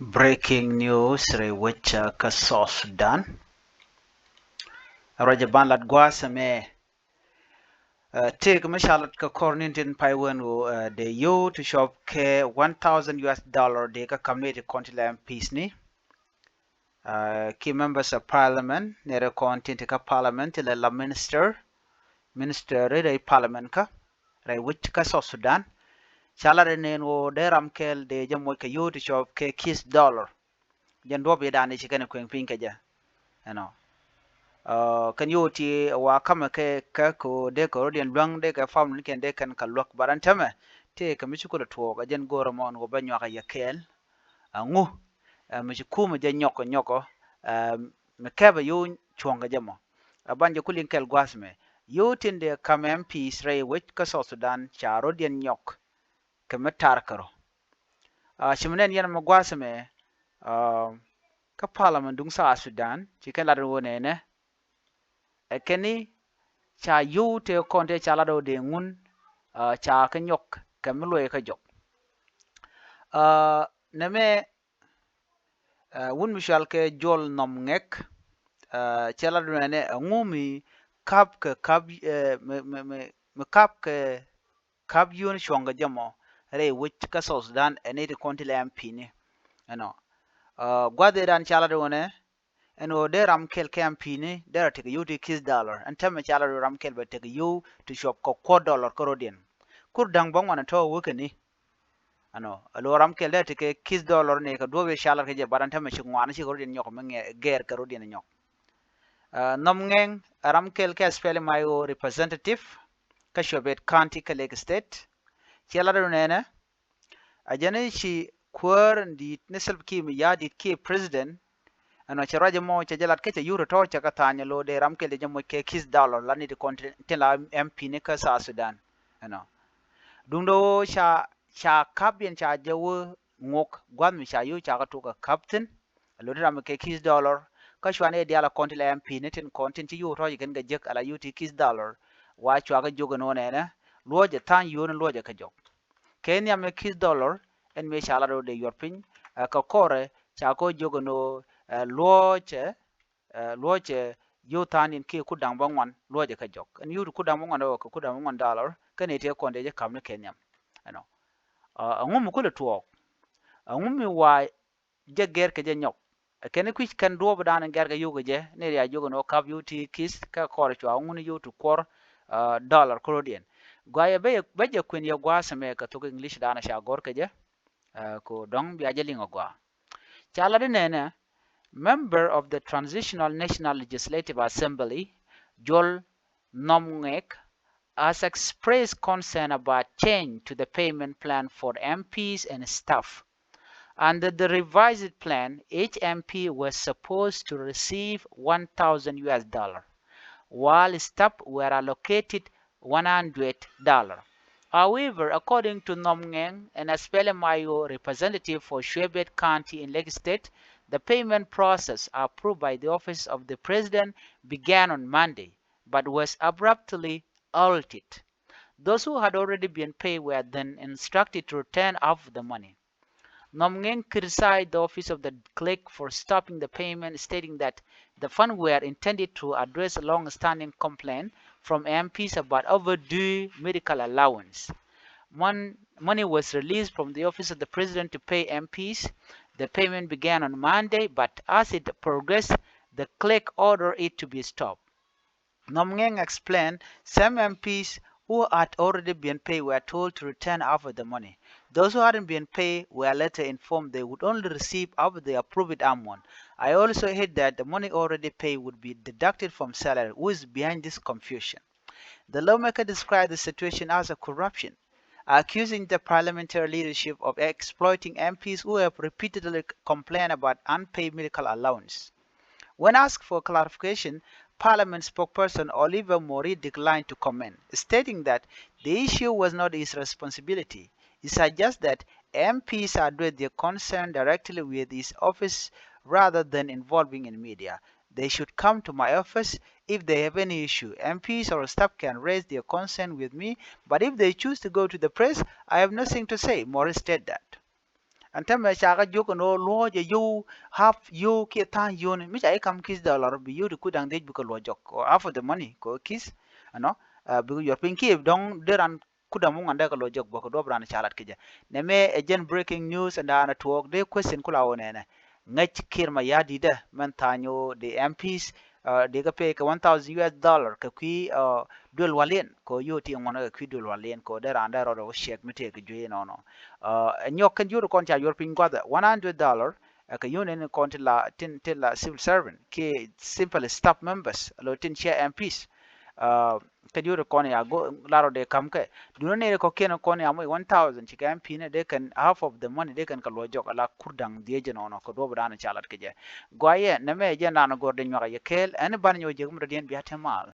Breaking news rewecha ka South Sudan. Raja ban lat gwasame take mashalat ka kornintin paiwen de yo to shop ke $1,000 de ka community continent peace ni. Key members of parliament nere kontinti ka parliament la minister re parliament ka rewech ka South Sudan. Shalare nen wo de ramkel de jamoy ka yo to shop ke kis dollar. Jan dobe dani chikene kwen pinka ja. You know. Kan yoti wa kama ke ka ko de ko den luang de ka fam ni ken de kan ka lok baran tame te ka mi ko to ga jen goro mon go banyo ka yakel ngu mi ku mi je nyoko me ka ba yo chonga jamo banje kulin kel gwasme yo tinde kam MPs ray wit ka South Sudan charo den nyok ka metar karo shimnen yan ma gwasme ka parliament dung sa Sudan ci kan la wone ne keni cha yu te konte cha lado de ngun cha ka nyok ka mlo ka jok neme wun mishal ke jol nom ngek cha lado ne ngumi kap ka kap me kap ke kap yun shonga jamo re wich ka South Sudan ene de konte le MP ni ano gwade dan cha lado ne eno de ramkel MP ni de take you to kiss dollar and tell me chala ramkel but take you to shop ko $4 korodien kur dang bang wana to wukeni ano alo ramkel de take kiss dollar ne ka dobe chala ke je baranta me chingwana chi korodien nyok menge ger korodien nyok nom ngeng ramkel ke spele mayo representative ka shobet county ka Lake State chala do nene ajane chi kwar ndi nesel ki mi ya dit ki president ano charaje mo cha jalat ke yuro to cha katanya lo de ramkel de jamo ke kis dollar la ni de kontinent la MP ne ka sa Sudan ano dundo cha kabien cha jawo ngok gwan mi cha yu cha ka to ka captain lo de ram ke kis dollar ka shwane de ala kontinent MP ne tin kontinent yu to gen ga jek ala yuti kis dollar wa cha ga jogo no ne na lo je tan yu no lo je ka jok kenya me kis dollar en me cha la do de yorpin ka kore cha ko jogo no loche yo tanin ke ku dang bangwan loje ka jok en yuru ku dang bangwan o ku dang bangwan dollar kane te konde je kamne kenyam ano ngum ku le tuok ngum mi wa je ger ke je nyok kene ku kan do badan ger ga yugo je ne ya yugo no kap yuti kis ka kor chwa nguni yutu kor dollar korodien gwaye be je kwen ya gwa same ka to english dana sha gor ke je ko dong bi aje lingo gwa chala de nene member of the Transitional National Legislative Assembly, Joel Nomngek, has expressed concern about change to the payment plan for MPs and staff. Under the revised plan, each MP was supposed to receive $1,000, while staff were allocated $100. However, according to Nomngeng, an Espelemayo representative for Shuebet County in Lake State, the payment process approved by the Office of the President began on Monday, but was abruptly halted. Those who had already been paid were then instructed to return half the money. Nomngeng criticized the Office of the Clerk for stopping the payment, stating that the funds were intended to address a long-standing complaint from MPs about overdue medical allowance. Money was released from the Office of the President to pay MPs. The payment began on Monday, but as it progressed, the clerk ordered it to be stopped. Nomngeng explained some MPs who had already been paid were told to return half of the money. Those who hadn't been paid were later informed they would only receive half of the approved amount. I also heard that the money already paid would be deducted from salary. Who is behind this confusion? The lawmaker described the situation as a corruption, accusing the parliamentary leadership of exploiting MPs who have repeatedly complained about unpaid medical allowance. When asked for clarification, Parliament spokesperson Oliver Mori declined to comment, stating that the issue was not his responsibility. He suggests that MPs address their concern directly with his office rather than involving in media. They should come to my office if they have any issue. MPs or staff can raise their concern with me, but if they choose to go to the press, I have nothing to say, Mori said that. anta me chaga joko no loje yo half yo ke tan yo ne mi chai kam kis dollar bi yo ku dang de bu ko lo jok ko half of the money ko kis ano bi yo pin ki dong deran kuda mu nganda ko lo jok boko do bran chalat kije ne me again breaking news and ana talk de question kula wona ne ngach kirma yadi de man tanyo the MPs de ga pay ka 1000 US dollar ka ki dol walen ko yo ti ngona ka ki dol walen ko de randa ro shek mite ka juye no no nyok kan juro kon cha yor pin gwada $100 ka yone ne kon la tin la civil servant ke simple staff members lo tin share MPs ka juro kon ya go laro de kam ke duno ne ko ken kon ya mo 1000 chi ka MP ne de kan half of the money de kan ka lo jok ala kurdang de je no no ko do bra na chalat ke je goye ne me je na no gorde nyaka ye kel an ban yo je gum rodien bi atemal